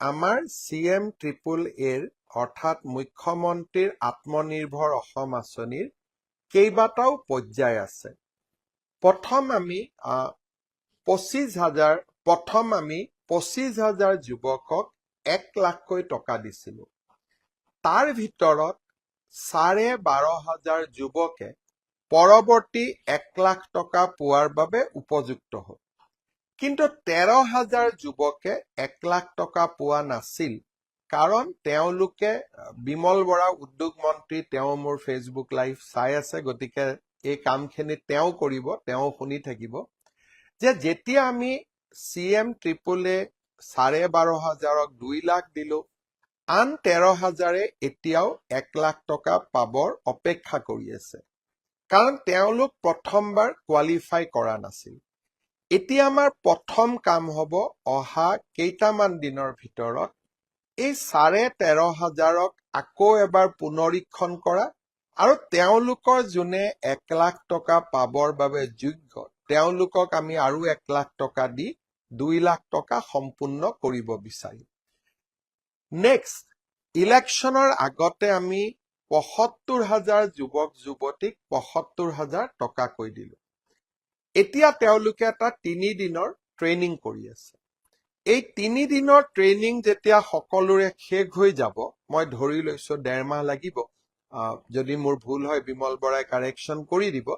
আমাৰ CM-AAA অৰ্থাৎ মুখ্যমন্ত্ৰীৰ আত্মনিৰ্ভৰ অসম আঁচনিৰ কেইবাটাও পৰ্যায় আছে। প্ৰথম আমি 25,000 যুৱকক 1 লাখকৈ টকা দিছিলোঁ। তাৰ ভিতৰত 12,500 যুৱকে পৰৱৰ্তী 1 লাখ টকা পোৱাৰ বাবে উপযুক্ত হ'ল। কিন্তু 13,000 যুৱকে 1 লাখ টকা পোৱা নাছিল, কাৰণ তেওঁলোকে বিমল বৰা উদ্যোগ মন্ত্ৰী তেওঁ মোৰ ফেচবুক লাইভ চাই আছে, গতিকে এই কামখিনি তেওঁ কৰিব, তেওঁ শুনি থাকিব যে যেতিয়া আমি CM-AAA 12,500ক 2 লাখ দিলো, আন 13,000 এতিয়াও 1 লাখ টকা পাবৰ অপেক্ষা কৰি আছে, কাৰণ তেওঁলোক প্ৰথমবাৰ কোৱালিফাই কৰা নাছিল। এতিয়া আমাৰ প্ৰথম কাম হ'ব অহা কেইটামান দিনৰ ভিতৰত এই 13,500ক আকৌ এবাৰ পুনৰীক্ষণ কৰা আৰু তেওঁলোকৰ যোনে 1 লাখ টকা পাবৰ বাবে যোগ্য তেওঁলোকক আমি আৰু 1 লাখ টকা দি 2 লাখ টকা সম্পূৰ্ণ কৰিব বিচাৰিম। নেক্সট, ইলেকশ্যনৰ আগতে আমি 75,000 যুৱক যুৱতীক 75,000 টকাকৈ দিলো। এতিয়া তেওঁলোকে এটা 3 দিনৰ ট্ৰেইনিং কৰি আছে। এই 3 দিনৰ ট্ৰেইনিং যেতিয়া সকলোৰে শেষ হৈ যাব, মই ধৰি লৈছো 1.5 মাহ লাগিব, যদি মোৰ ভুল হয় বিমল বৰাই কাৰেকশ্যন কৰি দিব।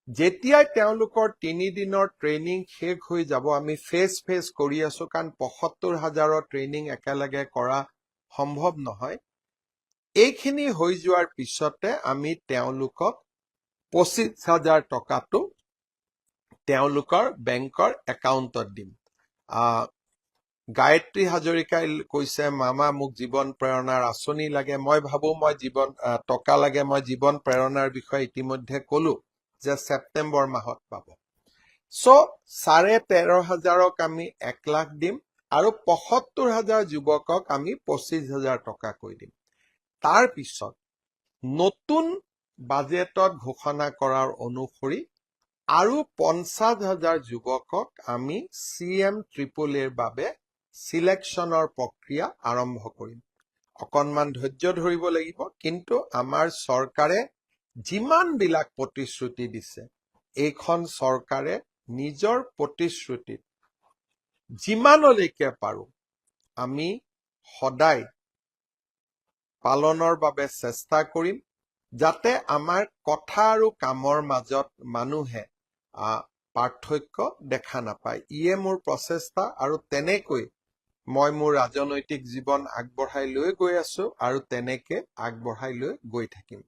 যেতিয়াই তেওঁলোকৰ 3 দিনৰ ট্ৰেইনিং শেষ হৈ যাব, আমি ফেজ কৰি আছো, কাৰণ 75,000ৰ ট্ৰেইনিং একেলগে কৰা সম্ভৱ নহয়। এইখিনি হৈ যোৱাৰ পিছতে আমি তেওঁলোকক 25,000 টকাটো তেওঁলোকৰ বেংকৰ একাউণ্টত দিম। গায়ত্ৰী হাজৰিকাই কৈছে, মামা মোক জীৱন প্ৰেৰণাৰ আঁচনি লাগে। মই ভাবো মই টকা লাগে, মই জীৱন প্ৰেৰণাৰ বিষয়ে ইতিমধ্যে কলো যে ছেপ্টেম্বৰ মাহত পাব। চ' 13,500ক আমি 1 লাখ দিম আৰু 75,000 যুৱকক আমি 25,000 টকাকৈ দিম। তাৰ পিছত নতুন বাজেটত ঘোষণা কৰাৰ অনুসৰি আৰু 50,000 যুৱকক আমি CM-AAAৰ বাবে চিলেকশ্যনৰ প্ৰক্ৰিয়া আৰম্ভ কৰিম। অকণমান ধৈৰ্য ধৰিব লাগিব, কিন্তু আমাৰ চৰকাৰে যিমানবিলাক প্ৰতিশ্ৰুতি দিছে, এইখন চৰকাৰে নিজৰ প্ৰতিশ্ৰুতিত যিমানলৈকে পাৰো আমি সদায় পালনৰ বাবে চেষ্টা কৰিম, যাতে আমাৰ কথা আৰু কামৰ মাজত মানুহে পাৰ্থক্য দেখা নাপায়। ইয়ে মোৰ প্ৰচেষ্টা, আৰু তেনেকৈ মই মোৰ ৰাজনৈতিক জীৱন আগবঢ়াই লৈ গৈ আছো আৰু তেনেকে আগবঢ়াই লৈ গৈ থাকিম।